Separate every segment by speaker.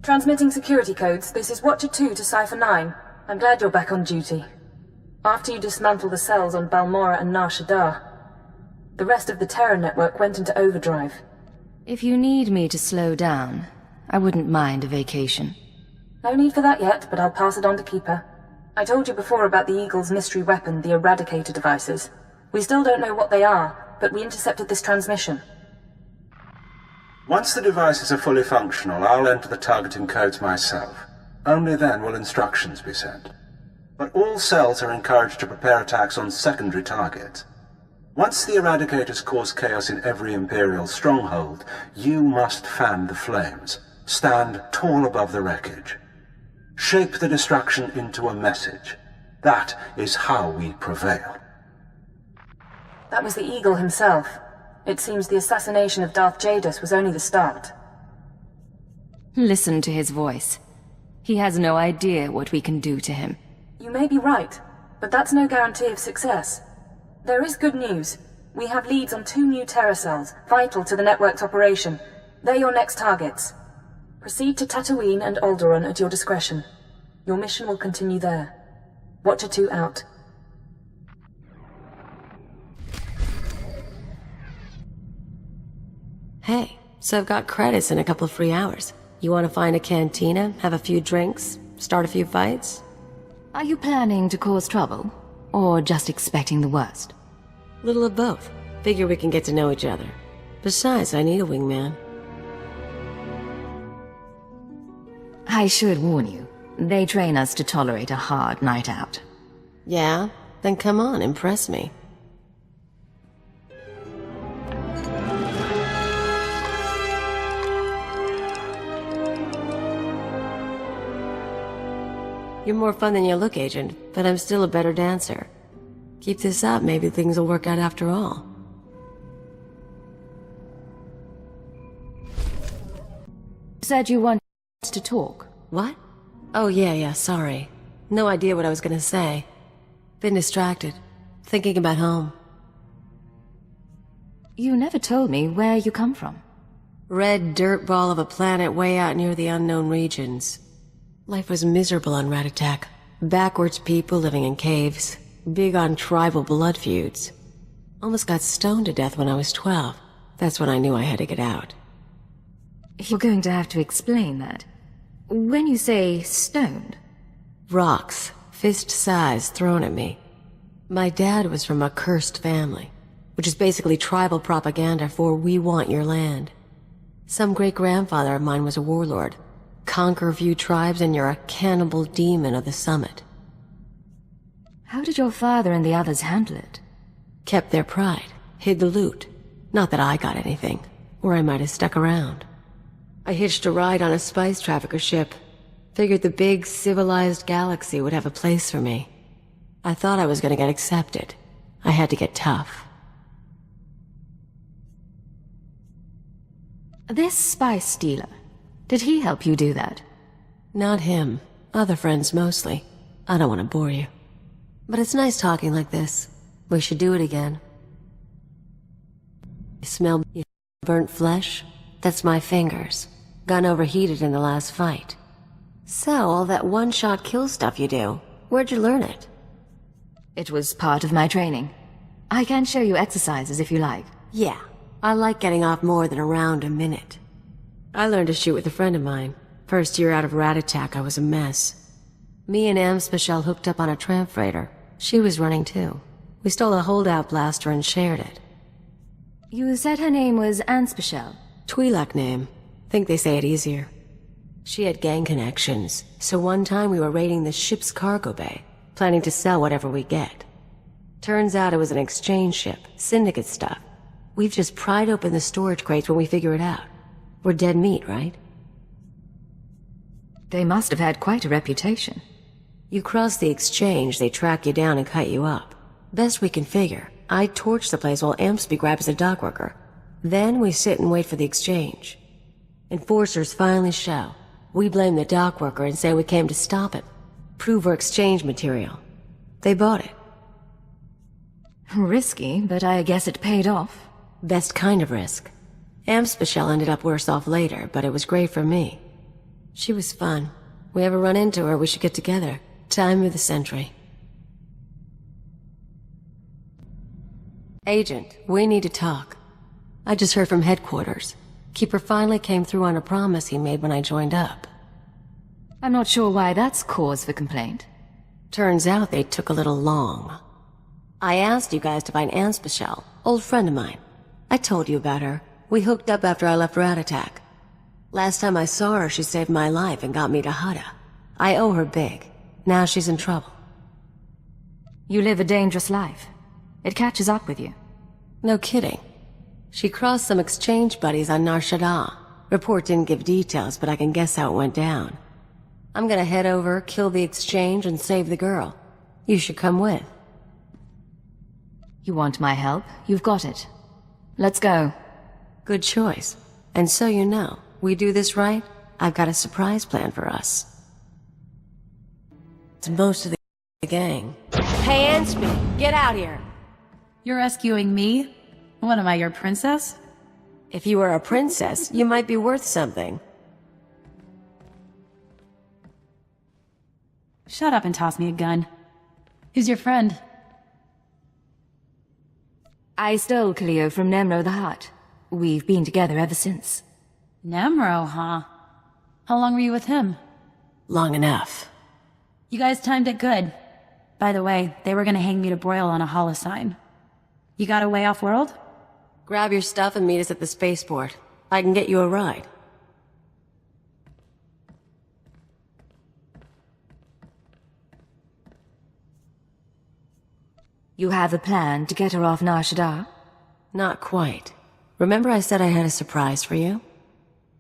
Speaker 1: Transmitting security codes, this is Watcher 2 to Cipher 9. I'm glad you're back on duty. After you dismantle the cells on Balmora and Nar Shaddaa, the rest of the Terra network went into overdrive.
Speaker 2: If you need me to slow down, I wouldn't mind a vacation.
Speaker 1: No need for that yet, but I'll pass it on to Keeper. I told you before about the Eagle's mystery weapon, the Eradicator devices. We still don't know what they are, but we intercepted this transmission.
Speaker 3: Once the devices are fully functional, I'll enter the targeting codes myself. Only then will instructions be sent. But all cells are encouraged to prepare attacks on secondary targets. Once the Eradicators cause chaos in every Imperial stronghold, you must fan the flames. Stand tall above the wreckage. Shape the destruction into a message. That is how we prevail.
Speaker 1: That was the Eagle himself. It seems the assassination of Darth Jadus was only the start.
Speaker 2: Listen to his voice. He has no idea what we can do to him.
Speaker 1: You may be right, but that's no guarantee of success. There is good news. We have leads on 2 new Terra cells, vital to the network's operation. They're your next targets. Proceed to Tatooine and Alderaan at your discretion. Your mission will continue there. Watcher 2 out.
Speaker 4: Hey, so I've got credits and a couple of free hours. You want to find a cantina, have a few drinks, start a few fights?
Speaker 2: Are you planning to cause trouble, or just expecting the worst?
Speaker 4: Little of both. Figure we can get to know each other. Besides, I need a wingman.
Speaker 2: I should warn you, they train us to tolerate a hard night out.
Speaker 4: Yeah? Then come on, impress me. You're more fun than you look, Agent, but I'm still a better dancer. Keep this up, maybe things will work out after all.
Speaker 2: Said you wanted to talk.
Speaker 4: What? Oh, yeah, sorry. No idea what I was gonna say. Been distracted. Thinking about home.
Speaker 2: You never told me where you come from.
Speaker 4: Red dirt ball of a planet way out near the unknown regions. Life was miserable on Ratatak. Backwards people living in caves. Big on tribal blood feuds. Almost got stoned to death when I was 12. That's when I knew I had to get out.
Speaker 2: You're going to have to explain that. When you say stoned...
Speaker 4: Rocks, fist-size, thrown at me. My dad was from a cursed family, which is basically tribal propaganda for "we want your land." Some great-grandfather of mine was a warlord. Conquer a few tribes and you're a cannibal demon of the summit.
Speaker 2: How did your father and the others handle it?
Speaker 4: Kept their pride, hid the loot. Not that I got anything, or I might have stuck around. I hitched a ride on a spice trafficker ship. Figured the big, civilized galaxy would have a place for me. I thought I was gonna get accepted. I had to get tough.
Speaker 2: This spice dealer, did he help you do that?
Speaker 4: Not him. Other friends mostly. I don't want to bore you. But it's nice talking like this. We should do it again. You smell burnt flesh? That's my fingers. Gun overheated in the last fight. So, all that one-shot kill stuff you do, where'd you learn it?
Speaker 2: It was part of my training. I can show you exercises if you like.
Speaker 4: Yeah, I like getting off more than around a minute. I learned to shoot with a friend of mine. First year out of Ratatak, I was a mess. Me and Amspecial hooked up on a tramp freighter. She was running too. We stole a holdout blaster and shared it.
Speaker 2: You said her name was Anspecial.
Speaker 4: Twi'lek name. Think they say it easier. She had gang connections, so one time we were raiding the ship's cargo bay, planning to sell whatever we get. Turns out it was an exchange ship, syndicate stuff. We've just pried open the storage crates when we figure it out. We're dead meat, right?
Speaker 2: They must have had quite a reputation.
Speaker 4: You cross the exchange, they track you down and cut you up. Best we can figure, I torch the place while Ampsby grabs a dock worker. Then we sit and wait for the exchange. Enforcers finally show. We blame the dock worker and say we came to stop it. Prove our exchange material. They bought it.
Speaker 2: Risky, but I guess it paid off.
Speaker 4: Best kind of risk. Amspecial ended up worse off later, but it was great for me. She was fun. We ever run into her, we should get together. Time of the century. Agent, we need to talk. I just heard from headquarters. Keeper finally came through on a promise he made when I joined up.
Speaker 2: I'm not sure why that's cause for complaint.
Speaker 4: Turns out they took a little long. I asked you guys to find Anspecial, old friend of mine. I told you about her. We hooked up after I left Rat Attack. Last time I saw her, she saved my life and got me to Hutta. I owe her big. Now she's in trouble.
Speaker 2: You live a dangerous life. It catches up with you.
Speaker 4: No kidding. She crossed some exchange buddies on Nar Shaddaa. Report didn't give details, but I can guess how it went down. I'm gonna head over, kill the exchange, and save the girl. You should come with.
Speaker 2: You want my help? You've got it. Let's go.
Speaker 4: Good choice. And so you know, we do this right, I've got a surprise plan for us. It's most of the gang. Hey, Anspi, get out here!
Speaker 5: You're rescuing me? What am I, your princess?
Speaker 4: If you were a princess, you might be worth something.
Speaker 5: Shut up and toss me a gun. Who's your friend?
Speaker 2: I stole Cleo from Nemro the Hutt. We've been together ever since.
Speaker 5: Nemro, huh? How long were you with him?
Speaker 4: Long enough.
Speaker 5: You guys timed it good. By the way, they were gonna hang me to broil on a holosign. You got a way off-world?
Speaker 4: Grab your stuff and meet us at the spaceport. I can get you a ride.
Speaker 2: You have a plan to get her off Nar Shaddaa?
Speaker 4: Not quite. Remember I said I had a surprise for you?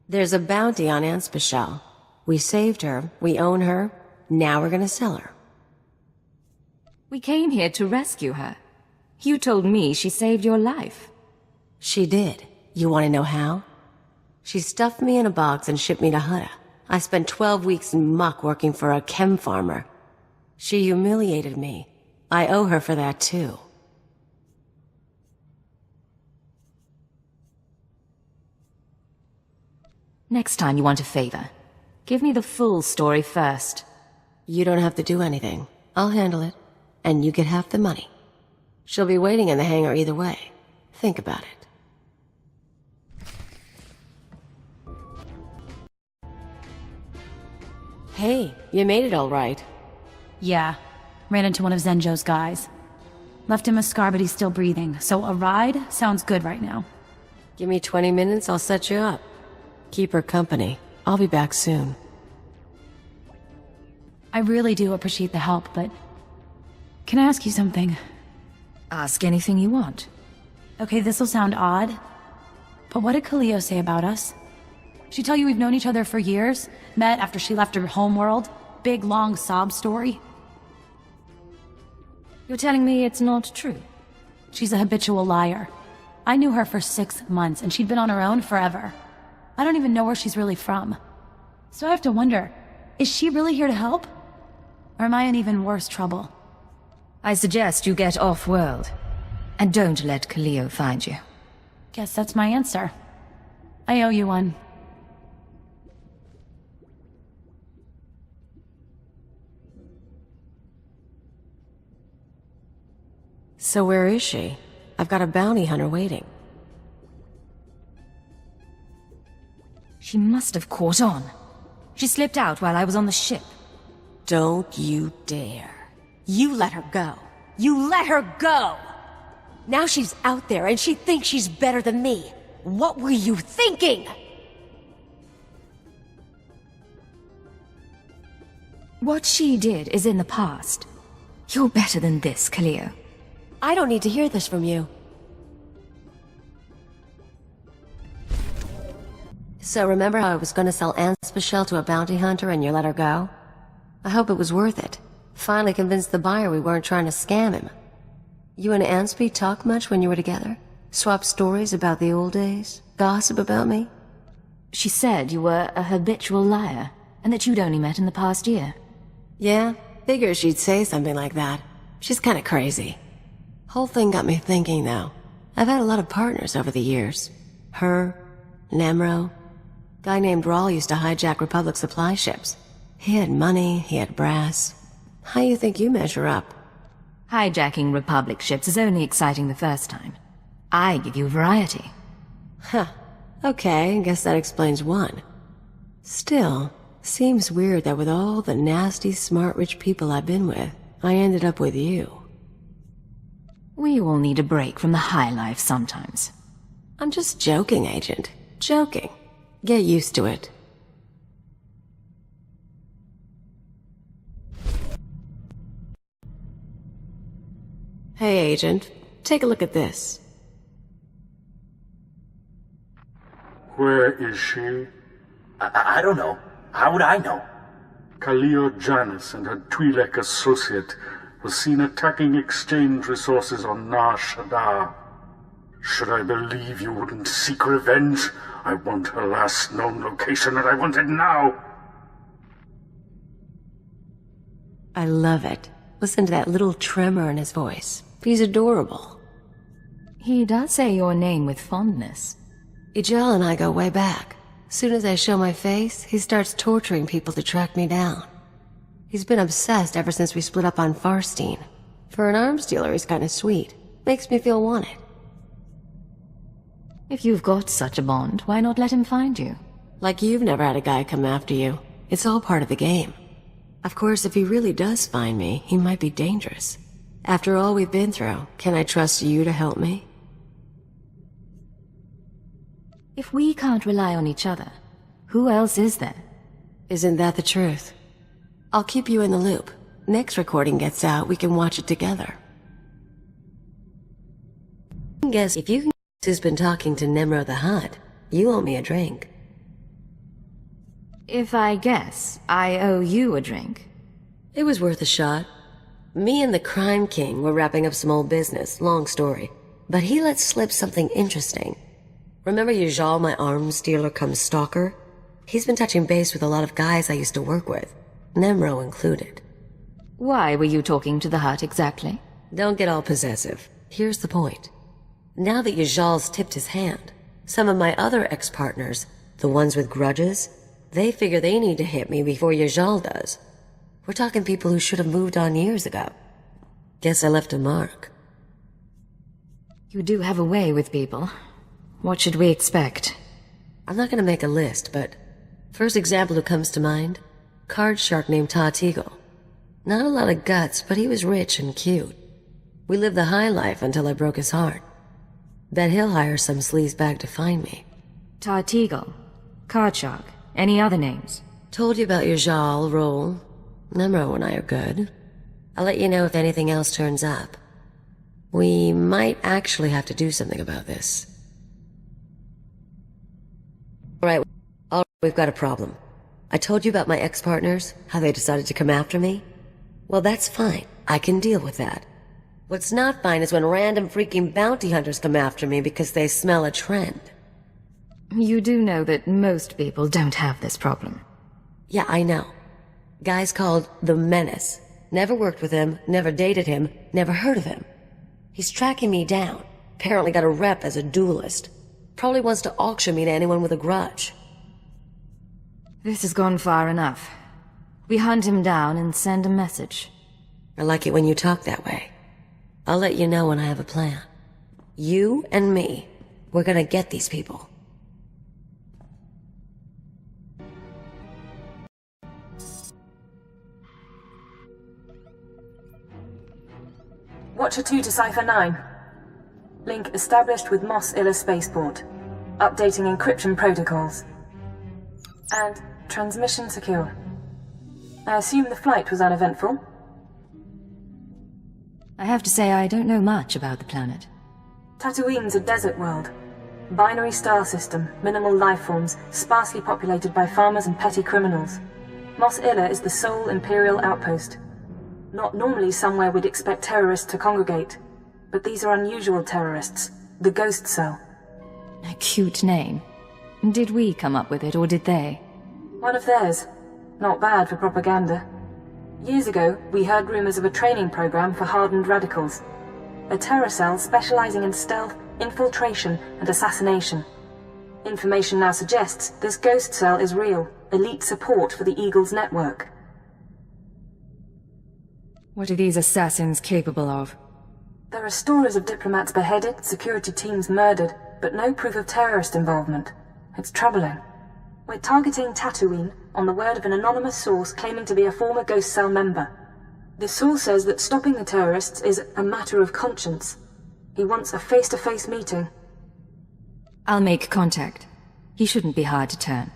Speaker 4: There's a bounty on Anspecial. We saved her, we own her, now we're gonna sell her.
Speaker 2: We came here to rescue her. You told me she saved your life.
Speaker 4: She did. You want to know how? She stuffed me in a box and shipped me to Hutta. I spent 12 weeks in muck working for a chem farmer. She humiliated me. I owe her for that too.
Speaker 2: Next time you want a favor, give me the full story first.
Speaker 4: You don't have to do anything. I'll handle it. And you get half the money. She'll be waiting in the hangar either way. Think about it. Hey, you made it all right.
Speaker 5: Yeah. Ran into one of Zenjo's guys. Left him a scar, but he's still breathing, so a ride sounds good right now.
Speaker 4: Give me 20 minutes, I'll set you up. Keep her company. I'll be back soon.
Speaker 5: I really do appreciate the help, but... Can I ask you something?
Speaker 2: Ask anything you want.
Speaker 5: Okay, this'll sound odd, but what did Cleo say about us? She tell you we've known each other for years? Met after she left her homeworld? Big, long sob story?
Speaker 2: You're telling me it's not true?
Speaker 5: She's a habitual liar. I knew her for 6 months, and she'd been on her own forever. I don't even know where she's really from. So I have to wonder, is she really here to help? Or am I in even worse trouble?
Speaker 2: I suggest you get off-world, and don't let Cleo find you.
Speaker 5: Guess that's my answer. I owe you one.
Speaker 4: So where is she? I've got a bounty hunter waiting.
Speaker 2: She must have caught on. She slipped out while I was on the ship.
Speaker 4: Don't you dare. You let her go. You let her go! Now she's out there and she thinks she's better than me. What were you thinking?
Speaker 2: What she did is in the past. You're better than this, Cleo.
Speaker 4: I don't need to hear this from you. So remember how I was gonna sell Anspecial to a bounty hunter and you let her go? I hope it was worth it. Finally convinced the buyer we weren't trying to scam him. You and Anspi talk much when you were together? Swap stories about the old days? Gossip about me?
Speaker 2: She said you were a habitual liar, and that you'd only met in the past year.
Speaker 4: Yeah, figures she'd say something like that. She's kinda crazy. Whole thing got me thinking, though. I've had a lot of partners over the years. Her, Nemro. Guy named Rawl used to hijack Republic supply ships. He had money, he had brass. How you think you measure up?
Speaker 2: Hijacking Republic ships is only exciting the first time. I give you variety.
Speaker 4: Huh. Okay, guess that explains one. Still, seems weird that with all the nasty, smart, rich people I've been with, I ended up with you.
Speaker 2: We all need a break from the high life sometimes.
Speaker 4: I'm just joking, Agent. Joking. Get used to it. Hey, Agent. Take a look at this.
Speaker 6: Where is she?
Speaker 7: I don't know. How would I know?
Speaker 6: Khalil Janus and her Twi'lek associate was seen attacking exchange resources on Nar Shaddaa. Should I believe you wouldn't seek revenge? I want her last known location, and I want it now!
Speaker 4: I love it. Listen to that little tremor in his voice. He's adorable.
Speaker 2: He does say your name with fondness.
Speaker 4: Ijal and I go way back. Soon as I show my face, he starts torturing people to track me down. He's been obsessed ever since we split up on Farstein. For an arms dealer, he's kinda sweet. Makes me feel wanted.
Speaker 2: If you've got such a bond, why not let him find you?
Speaker 4: Like you've never had a guy come after you. It's all part of the game. Of course, if he really does find me, he might be dangerous. After all we've been through, can I trust you to help me?
Speaker 2: If we can't rely on each other, who else is there?
Speaker 4: Isn't that the truth? I'll keep you in the loop. Next recording gets out, we can watch it together. Guess if you can guess who's been talking to Nemro the Hutt, you owe me a drink.
Speaker 2: If I guess, I owe you a drink.
Speaker 4: It was worth a shot. Me and the Crime King were wrapping up some old business, long story. But he let slip something interesting. Remember Yajal, my arms dealer cum stalker? He's been touching base with a lot of guys I used to work with, Nemro included.
Speaker 2: Why were you talking to the Hutt exactly?
Speaker 4: Don't get all possessive. Here's the point. Now that Yajal's tipped his hand, some of my other ex-partners, the ones with grudges, they figure they need to hit me before Yajal does. We're talking people who should have moved on years ago. Guess I left a mark.
Speaker 2: You do have a way with people. What should we expect?
Speaker 4: I'm not gonna make a list, but first example who comes to mind, card shark named Tatooine. Not a lot of guts, but he was rich and cute. We lived the high life until I broke his heart. Bet he'll hire some sleazebag to find me.
Speaker 2: Tatooine, card shark, any other names?
Speaker 4: Told you about Yajal, Roll. Nemro and I are good. I'll let you know if anything else turns up. We might actually have to do something about this. Alright, we've got a problem. I told you about my ex-partners, how they decided to come after me? Well, that's fine. I can deal with that. What's not fine is when random freaking bounty hunters come after me because they smell a trend.
Speaker 2: You do know that most people don't have this problem.
Speaker 4: Yeah, I know. Guy's called the Menace. Never worked with him, never dated him, never heard of him. He's tracking me down. Apparently got a rep as a duelist. Probably wants to auction me to anyone with a grudge.
Speaker 2: This has gone far enough. We hunt him down and send a message.
Speaker 4: I like it when you talk that way. I'll let you know when I have a plan. You and me, we're gonna get these people.
Speaker 1: Watcher 2 to Cipher 9. Link established with Mos Illa Spaceport. Updating encryption protocols. And transmission secure. I assume the flight was uneventful?
Speaker 2: I have to say I don't know much about the planet.
Speaker 1: Tatooine's a desert world. Binary star system, minimal life forms, sparsely populated by farmers and petty criminals. Mos Illa is the sole Imperial outpost. Not normally somewhere we'd expect terrorists to congregate, but these are unusual terrorists, the Ghost Cell.
Speaker 2: A cute name. Did we come up with it, or did they?
Speaker 1: One of theirs. Not bad for propaganda. Years ago, we heard rumors of a training program for hardened radicals. A terror cell specializing in stealth, infiltration, and assassination. Information now suggests this ghost cell is real. Elite support for the Eagle's network.
Speaker 2: What are these assassins capable of?
Speaker 1: There are stories of diplomats beheaded, security teams murdered, but no proof of terrorist involvement. It's troubling. We're targeting Tatooine on the word of an anonymous source claiming to be a former ghost cell member. The source says that stopping the terrorists is a matter of conscience. He wants a face-to-face meeting.
Speaker 2: I'll make contact. He shouldn't be hard to turn.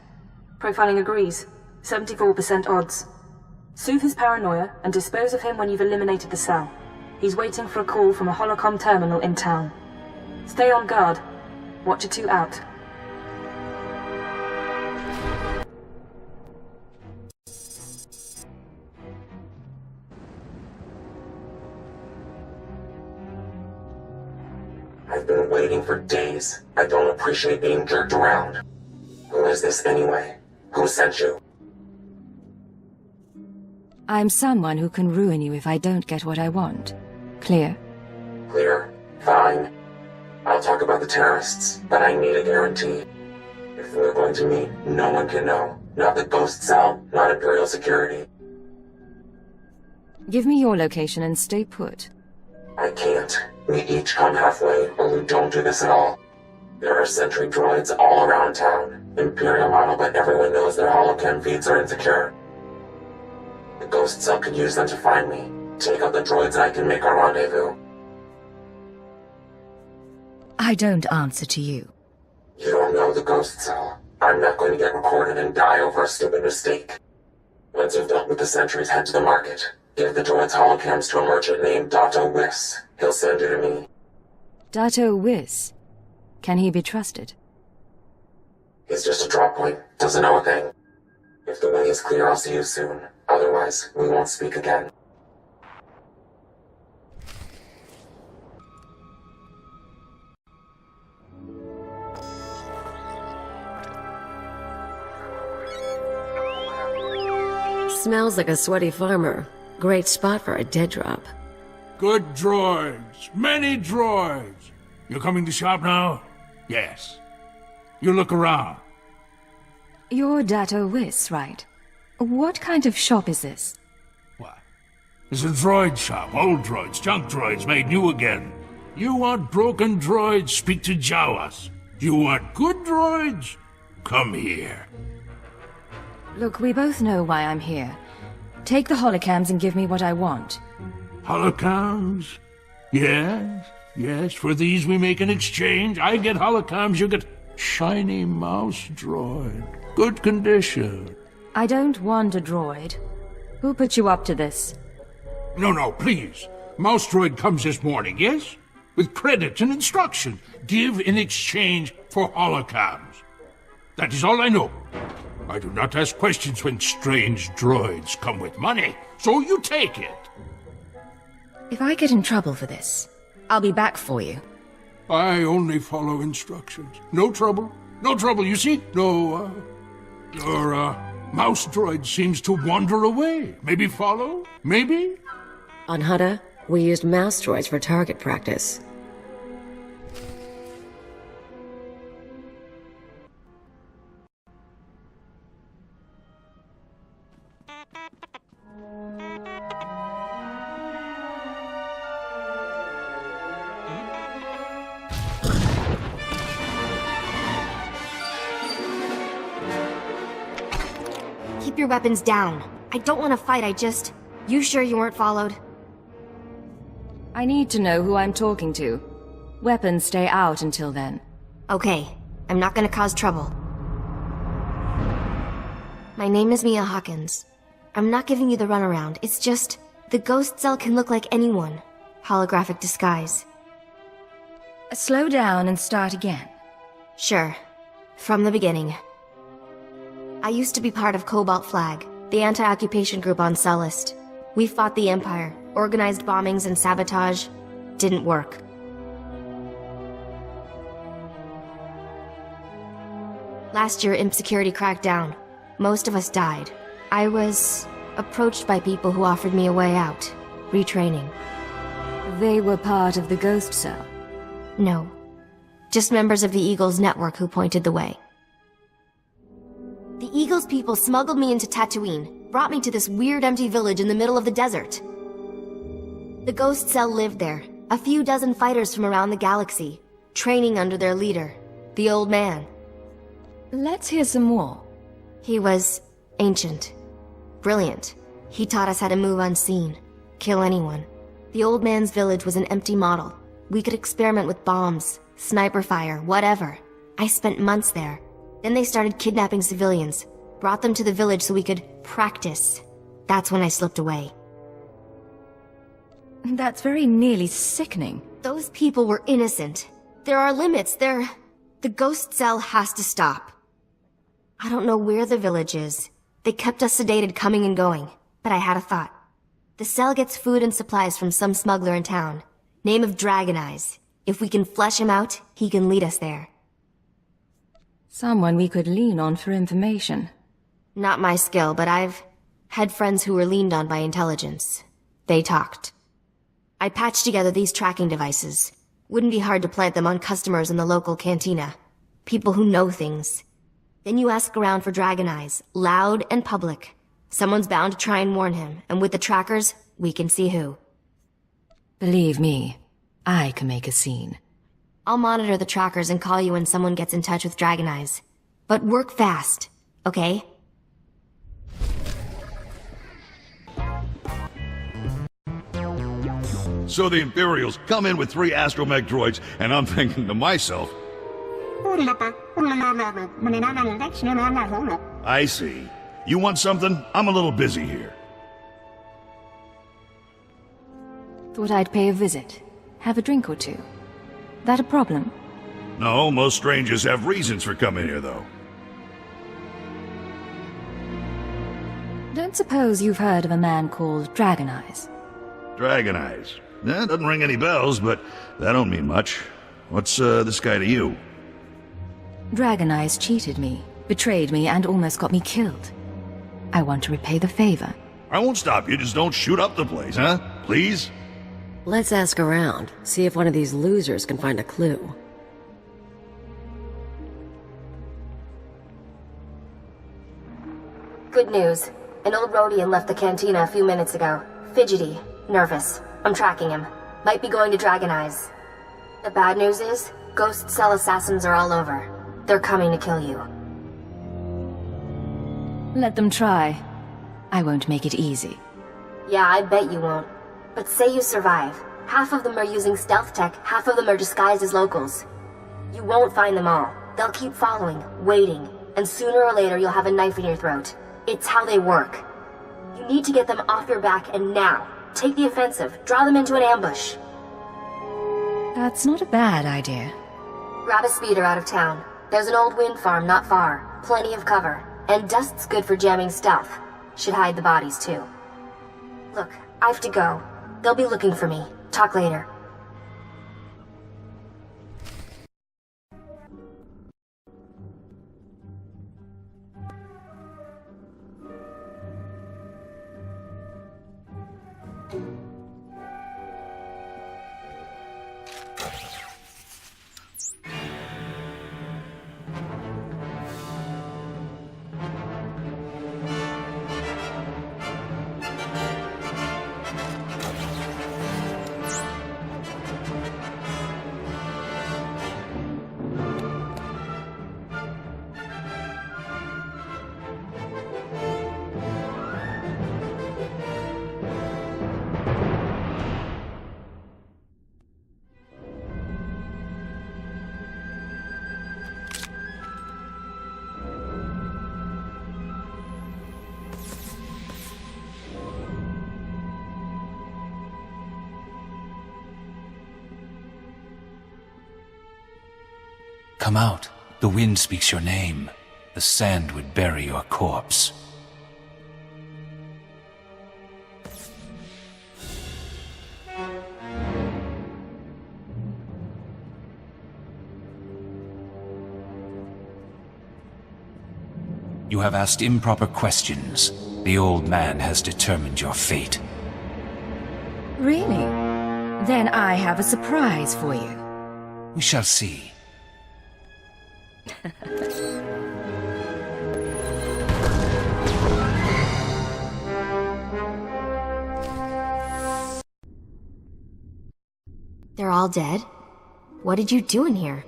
Speaker 1: Profiling agrees. 74% odds. Soothe his paranoia and dispose of him when you've eliminated the cell. He's waiting for a call from a holocom terminal in town. Stay on guard. Watcher 2 out.
Speaker 8: I've been waiting for days. I don't appreciate being jerked around. Who is this anyway? Who sent you?
Speaker 2: I'm someone who can ruin you if I don't get what I want. Clear?
Speaker 8: Clear. Fine. I'll talk about the terrorists, but I need a guarantee. If we're going to meet, no one can know. Not the ghost cell, not Imperial security.
Speaker 2: Give me your location and stay put.
Speaker 8: I can't. We each come halfway, or we don't do this at all. There are sentry droids all around town. Imperial model, but everyone knows their holocam feeds are insecure. The ghost cell could use them to find me. Take out the droids and I can make our rendezvous.
Speaker 2: I don't answer to you.
Speaker 8: You don't know the ghost cell. I'm not going to get recorded and die over a stupid mistake. Once you've dealt with the sentries, head to the market. Give the droids holocams to a merchant named Dato Wiss. He'll send you to me.
Speaker 2: Dato Wiss? Can he be trusted?
Speaker 8: He's just a drop point. Doesn't know a thing. If the way is clear, I'll see you soon. Otherwise, we won't speak again.
Speaker 4: Smells like a sweaty farmer. Great spot for a dead drop.
Speaker 9: Good droids. Many droids. You're coming to shop now? Yes. You look around.
Speaker 2: You're Dato Wiss, right? What kind of shop is this?
Speaker 9: What? It's a droid shop. Old droids, junk droids made new again. You want broken droids? Speak to Jawas. You want good droids? Come here.
Speaker 2: Look, we both know why I'm here. Take the holocams and give me what I want.
Speaker 9: Holocams? Yes, yes. For these we make an exchange. I get holocams, you get shiny mouse droid. Good condition.
Speaker 2: I don't want a droid. Who put you up to this?
Speaker 9: No, please. Mouse droid comes this morning, yes? With credits and instructions. Give in exchange for holocams. That is all I know. I do not ask questions when strange droids come with money, so you take it.
Speaker 2: If I get in trouble for this, I'll be back for you.
Speaker 9: I only follow instructions. No trouble. No trouble, you see? No, your, mouse droid seems to wander away. Maybe follow? Maybe?
Speaker 4: On Hutta, we used mouse droids for target practice.
Speaker 10: Keep your weapons down. I don't want to fight, You sure you weren't followed?
Speaker 2: I need to know who I'm talking to. Weapons stay out until then.
Speaker 10: Okay, I'm not gonna cause trouble. My name is Mia Hawkins. I'm not giving you the runaround, it's just... The ghost cell can look like anyone. Holographic disguise.
Speaker 2: Slow down and start again.
Speaker 10: Sure. From the beginning. I used to be part of Cobalt Flag, the anti-occupation group on Cellist. We fought the Empire, organized bombings and sabotage. Didn't work. Last year, Imp Security cracked down. Most of us died. I was approached by people who offered me a way out. Retraining.
Speaker 2: They were part of the ghost cell?
Speaker 10: No. Just members of the Eagles network who pointed the way. The Eagles people smuggled me into Tatooine, brought me to this weird empty village in the middle of the desert. The Ghost Cell lived there, a few dozen fighters from around the galaxy, training under their leader, the Old Man.
Speaker 2: Let's hear some more.
Speaker 10: He was ancient. Brilliant. He taught us how to move unseen, kill anyone. The Old Man's village was an empty model. We could experiment with bombs, sniper fire, whatever. I spent months there. Then they started kidnapping civilians, brought them to the village so we could practice. That's when I slipped away.
Speaker 2: That's very nearly sickening.
Speaker 10: Those people were innocent. There are limits. The Ghost Cell has to stop. I don't know where the village is. They kept us sedated coming and going, but I had a thought. The cell gets food and supplies from some smuggler in town. Name of Dragon Eyes. If we can flesh him out, he can lead us there.
Speaker 2: Someone we could lean on for information.
Speaker 10: Not my skill, but I've had friends who were leaned on by intelligence. They talked. I patched together these tracking devices. Wouldn't be hard to plant them on customers in the local cantina. People who know things. Then you ask around for Dragon Eyes, loud and public. Someone's bound to try and warn him, and with the trackers, we can see who.
Speaker 2: Believe me, I can make a scene.
Speaker 10: I'll monitor the trackers and call you when someone gets in touch with Dragon Eyes. But work fast, okay?
Speaker 11: So the Imperials come in with 3 astromech droids, and I'm thinking to myself, I see. You want something? I'm a little busy here.
Speaker 2: Thought I'd pay a visit. Have a drink or two. That a problem?
Speaker 11: No, most strangers have reasons for coming here, though.
Speaker 2: Don't suppose you've heard of a man called Dragon Eyes?
Speaker 11: Dragon Eyes. That doesn't ring any bells, but that don't mean much. What's this guy to you?
Speaker 2: Dragon Eyes cheated me, betrayed me, and almost got me killed. I want to repay the favor.
Speaker 11: I won't stop you, just don't shoot up the place, huh? Please?
Speaker 4: Let's ask around, see if one of these losers can find a clue.
Speaker 10: Good news. An old Rhodian left the cantina a few minutes ago. Fidgety, nervous. I'm tracking him. Might be going to Dragon Eyes. The bad news is, Ghost Cell assassins are all over. They're coming to kill you.
Speaker 2: Let them try. I won't make it easy.
Speaker 10: Yeah, I bet you won't. But say you survive. Half of them are using stealth tech, half of them are disguised as locals. You won't find them all. They'll keep following, waiting, and sooner or later you'll have a knife in your throat. It's how they work. You need to get them off your back, and now. Take the offensive. Draw them into an ambush.
Speaker 2: That's not a bad idea.
Speaker 10: Grab a speeder out of town. There's an old wind farm not far. Plenty of cover. And dust's good for jamming stealth. Should hide the bodies, too. Look, I have to go. They'll be looking for me. Talk later.
Speaker 12: Come out. The wind speaks your name. The sand would bury your corpse. You have asked improper questions. The old man has determined your fate.
Speaker 2: Really? Then I have a surprise for you.
Speaker 12: We shall see.
Speaker 10: They're all dead? What did you do in here?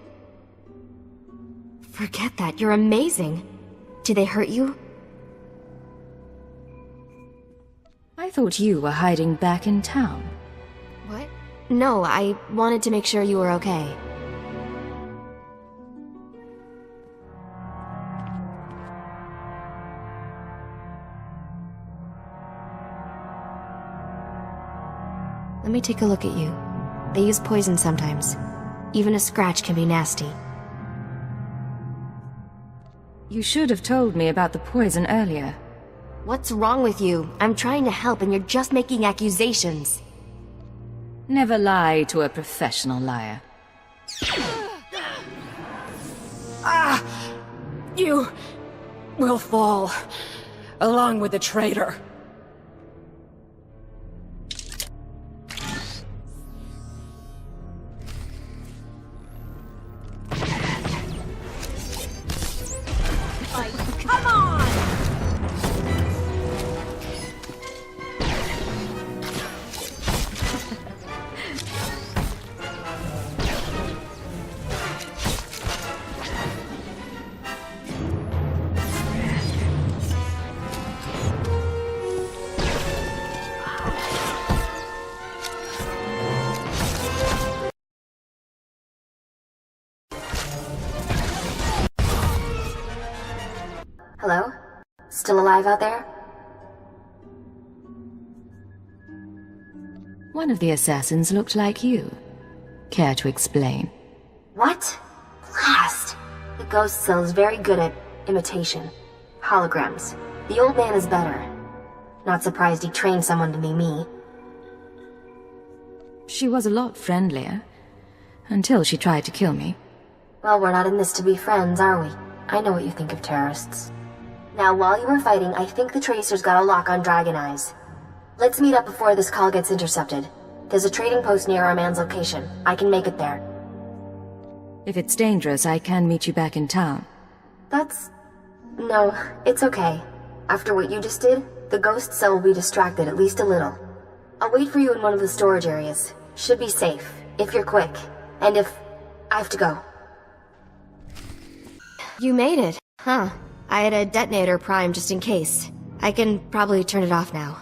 Speaker 10: Forget that, you're amazing. Did they hurt you?
Speaker 2: I thought you were hiding back in town.
Speaker 10: What? No, I wanted to make sure you were okay. Let me take a look at you. They use poison sometimes. Even a scratch can be nasty.
Speaker 2: You should have told me about the poison earlier.
Speaker 10: What's wrong with you? I'm trying to help and you're just making accusations.
Speaker 2: Never lie to a professional liar.
Speaker 13: You will fall, along with the traitor. Come on!
Speaker 10: Hello? Still alive out there?
Speaker 2: One of the assassins looked like you. Care to explain?
Speaker 10: What? Blast! The ghost cell is very good at imitation. Holograms. The old man is better. Not surprised he trained someone to be me.
Speaker 2: She was a lot friendlier. Until she tried to kill me.
Speaker 10: Well, we're not in this to be friends, are we? I know what you think of terrorists. Now, while you were fighting, I think the Tracers got a lock on Dragon Eyes. Let's meet up before this call gets intercepted. There's a trading post near our man's location. I can make it there.
Speaker 2: If it's dangerous, I can meet you back in town.
Speaker 10: No, it's okay. After what you just did, the ghost cell will be distracted at least a little. I'll wait for you in one of the storage areas. Should be safe, if you're quick. And if I have to go. You made it, huh? I had a detonator primed just in case. I can probably turn it off now.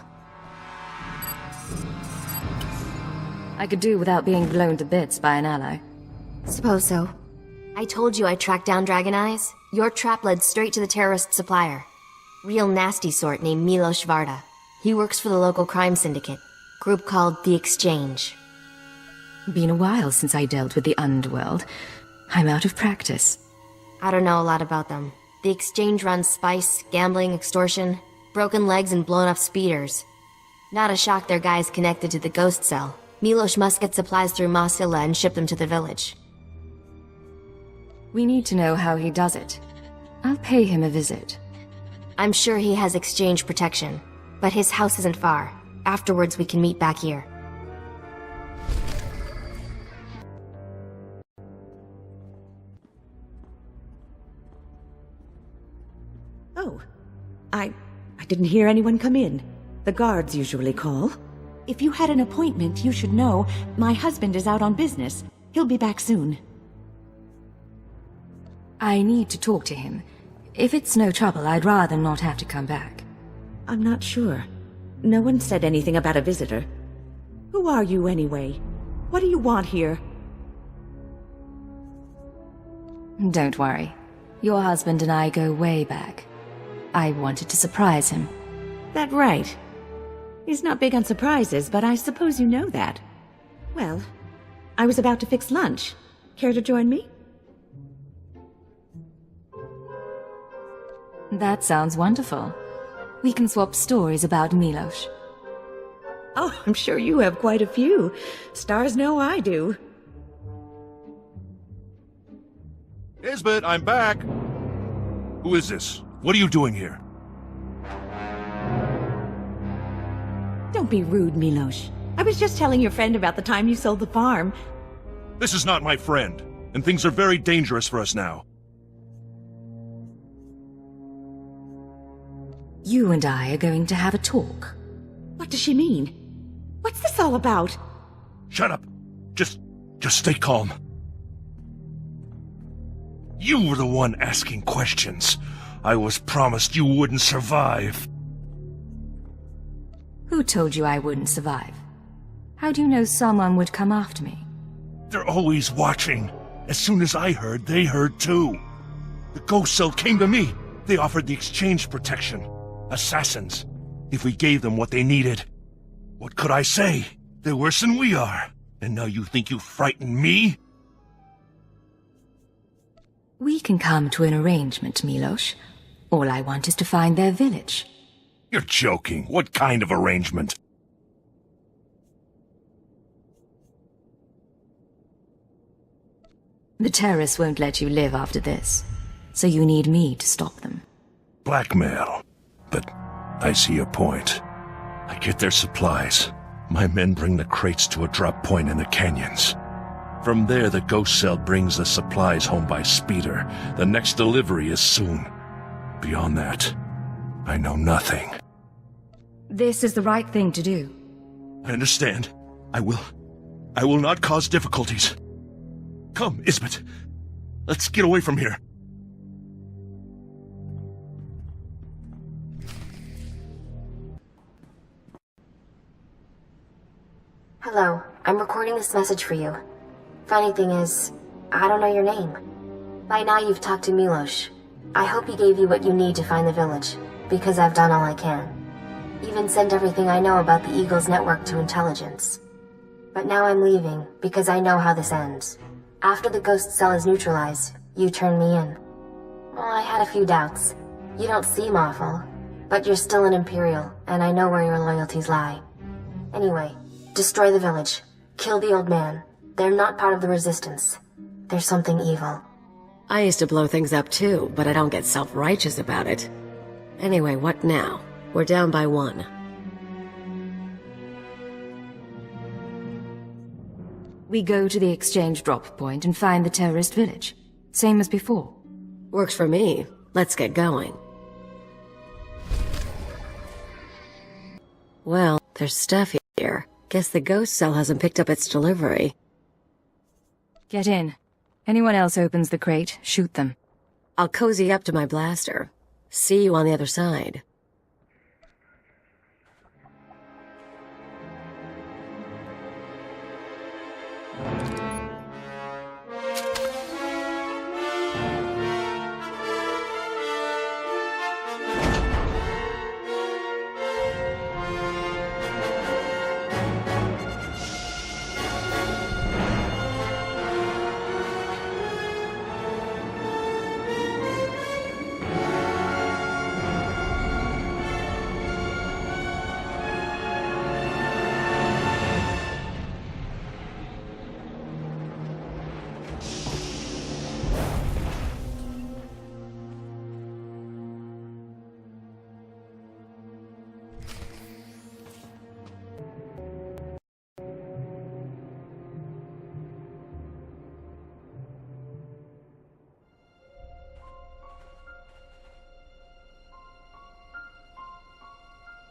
Speaker 2: I could do without being blown to bits by an ally.
Speaker 10: Suppose so. I told you I tracked down Dragon Eyes. Your trap led straight to the terrorist supplier. Real nasty sort named Milos Varda. He works for the local crime syndicate. Group called The Exchange.
Speaker 2: Been a while since I dealt with the underworld. I'm out of practice.
Speaker 10: I don't know a lot about them. The Exchange runs spice, gambling, extortion, broken legs, and blown-up speeders. Not a shock their guys connected to the ghost cell. Milos must get supplies through Masilla and ship them to the village.
Speaker 2: We need to know how he does it. I'll pay him a visit.
Speaker 10: I'm sure he has Exchange protection, but his house isn't far. Afterwards, we can meet back here.
Speaker 13: Oh, I didn't hear anyone come in. The guards usually call. If you had an appointment, you should know. My husband is out on business. He'll be back soon.
Speaker 2: I need to talk to him. If it's no trouble, I'd rather not have to come back.
Speaker 13: I'm not sure. No one said anything about a visitor. Who are you, anyway? What do you want here?
Speaker 2: Don't worry. Your husband and I go way back. I wanted to surprise him.
Speaker 13: That right. He's not big on surprises, but I suppose you know that. Well, I was about to fix lunch. Care to join me?
Speaker 2: That sounds wonderful. We can swap stories about Milos.
Speaker 13: Oh, I'm sure you have quite a few. Stars know I do.
Speaker 11: Isbeth, I'm back! Who is this? What are you doing here?
Speaker 13: Don't be rude, Milos. I was just telling your friend about the time you sold the farm.
Speaker 11: This is not my friend, and things are very dangerous for us now.
Speaker 2: You and I are going to have a talk.
Speaker 13: What does she mean? What's this all about?
Speaker 14: Shut up. Just stay calm. You were the one asking questions. I was promised you wouldn't survive.
Speaker 2: Who told you I wouldn't survive? How do you know someone would come after me?
Speaker 14: They're always watching. As soon as I heard, they heard too. The Ghost Cell came to me. They offered the exchange protection. Assassins. If we gave them what they needed. What could I say? They're worse than we are. And now you think you frightened me?
Speaker 2: We can come to an arrangement, Milos. All I want is to find their village.
Speaker 14: You're joking. What kind of arrangement?
Speaker 2: The terrorists won't let you live after this, so you need me to stop them.
Speaker 14: Blackmail. But I see your point. I get their supplies. My men bring the crates to a drop point in the canyons. From there, the Ghost Cell brings the supplies home by speeder. The next delivery is soon. Beyond that, I know nothing.
Speaker 2: This is the right thing to do.
Speaker 14: I understand. I will not cause difficulties. Come, Isbeth. Let's get away from here.
Speaker 10: Hello, I'm recording this message for you. Funny thing is, I don't know your name. By now you've talked to Milos. I hope he gave you what you need to find the village, because I've done all I can. Even sent everything I know about the Eagle's network to intelligence. But now I'm leaving, because I know how this ends. After the Ghost Cell is neutralized, you turn me in. Well, I had a few doubts. You don't seem awful, but you're still an Imperial, and I know where your loyalties lie. Anyway, destroy the village. Kill the old man. They're not part of the Resistance. There's something evil.
Speaker 4: I used to blow things up too, but I don't get self-righteous about it. Anyway, what now? We're down by 1.
Speaker 2: We go to the exchange drop point and find the terrorist village. Same as before.
Speaker 4: Works for me. Let's get going. Well, there's stuff here. Guess the Ghost Cell hasn't picked up its delivery.
Speaker 2: Get in. Anyone else opens the crate, shoot them.
Speaker 4: I'll cozy up to my blaster. See you on the other side.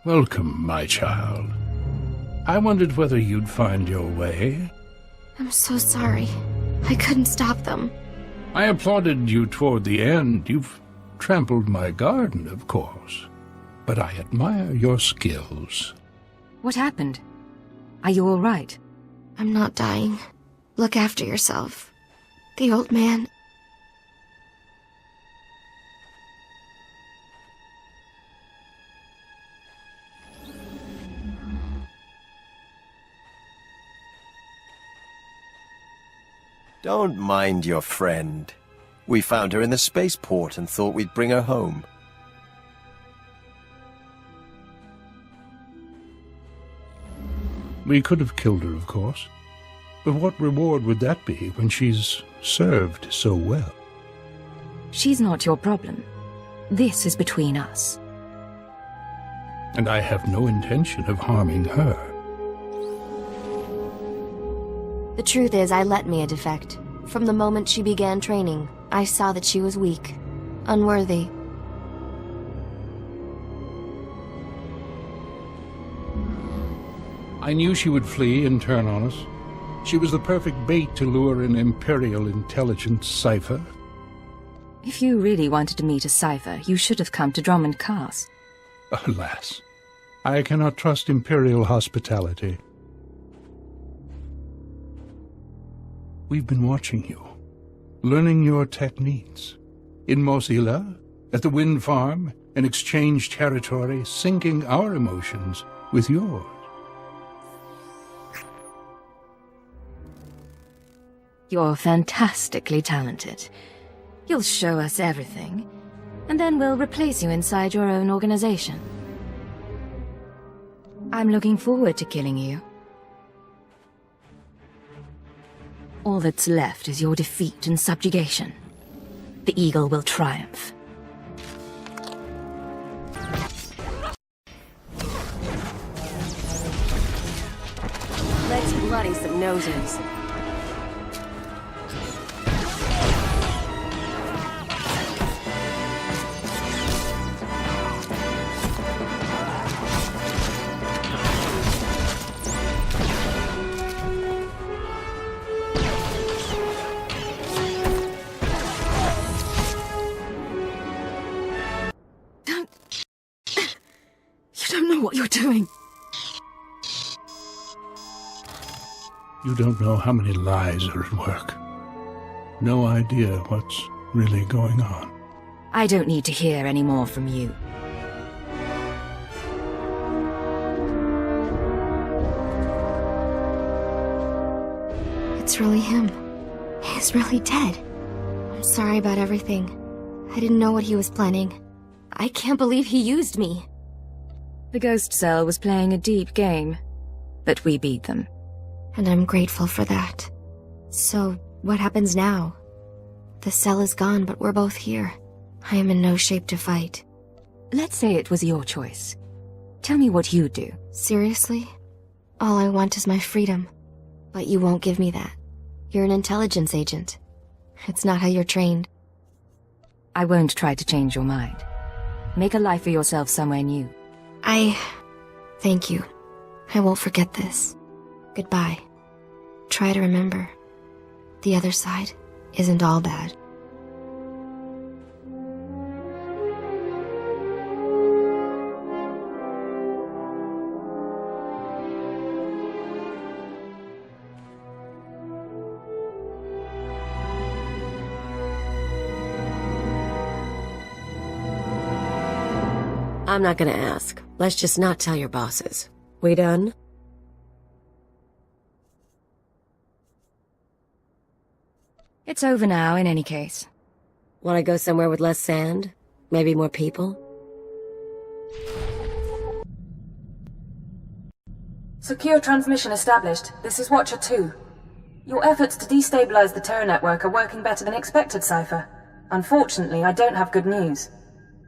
Speaker 9: Welcome, my child. I wondered whether you'd find your way.
Speaker 10: I'm so sorry. I couldn't stop them.
Speaker 9: I applauded you toward the end. You've trampled my garden, of course. But I admire your skills.
Speaker 2: What happened? Are you all right?
Speaker 10: I'm not dying. Look after yourself. The old man...
Speaker 15: Don't mind your friend. We found her in the spaceport and thought we'd bring her home.
Speaker 9: We could have killed her, of course. But what reward would that be when she's served so well?
Speaker 2: She's not your problem. This is between us.
Speaker 9: And I have no intention of harming her.
Speaker 10: The truth is, I let Mia defect. From the moment she began training, I saw that she was weak, unworthy.
Speaker 9: I knew she would flee and turn on us. She was the perfect bait to lure an Imperial intelligence cipher.
Speaker 2: If you really wanted to meet a cipher, you should have come to Drummond Cast.
Speaker 9: Alas, I cannot trust Imperial hospitality. We've been watching you, learning your techniques. In Mosila, at the wind farm, in exchange territory, syncing our emotions with yours.
Speaker 2: You're fantastically talented. You'll show us everything, and then we'll replace you inside your own organization. I'm looking forward to killing you. All that's left is your defeat and subjugation. The Eagle will triumph.
Speaker 4: Let's bloody some noses.
Speaker 2: You don't know what you're doing.
Speaker 9: You don't know how many lies are at work. No idea what's really going on.
Speaker 2: I don't need to hear any more from you.
Speaker 10: It's really him. He's really dead. I'm sorry about everything. I didn't know what he was planning. I can't believe he used me.
Speaker 2: The Ghost Cell was playing a deep game, but we beat them.
Speaker 10: And I'm grateful for that. So, what happens now? The cell is gone, but we're both here. I am in no shape to fight.
Speaker 2: Let's say it was your choice. Tell me what you'd do.
Speaker 10: Seriously? All I want is my freedom. But you won't give me that. You're an intelligence agent. It's not how you're trained.
Speaker 2: I won't try to change your mind. Make a life for yourself somewhere new.
Speaker 10: Thank you. I won't forget this. Goodbye. Try to remember. The other side isn't all bad.
Speaker 4: I'm not gonna ask. Let's just not tell your bosses. We done?
Speaker 2: It's over now, in any case.
Speaker 4: Wanna go somewhere with less sand? Maybe more people?
Speaker 1: Secure transmission established. This is Watcher 2. Your efforts to destabilize the Terra network are working better than expected, Cypher. Unfortunately, I don't have good news.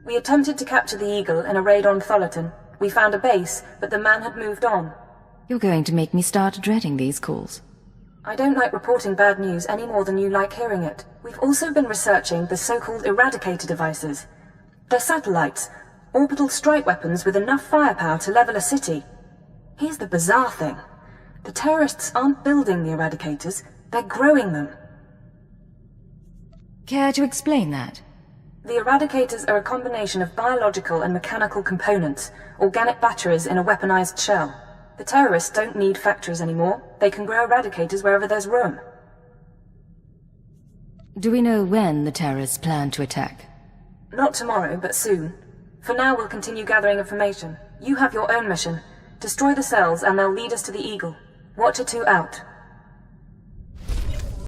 Speaker 1: We attempted to capture the Eagle in a raid on Tholiton. We found a base, but the man had moved on.
Speaker 2: You're going to make me start dreading these calls.
Speaker 1: I don't like reporting bad news any more than you like hearing it. We've also been researching the so-called Eradicator devices. They're satellites, orbital strike weapons with enough firepower to level a city. Here's the bizarre thing. The terrorists aren't building the Eradicators, they're growing them.
Speaker 2: Care to explain that?
Speaker 1: The Eradicators are a combination of biological and mechanical components, organic batteries in a weaponized shell. The terrorists don't need factories anymore. They can grow Eradicators wherever there's room.
Speaker 2: Do we know when the terrorists plan to attack?
Speaker 1: Not tomorrow, but soon. For now, we'll continue gathering information. You have your own mission. Destroy the cells and they'll lead us to the Eagle. Watcher 2 out.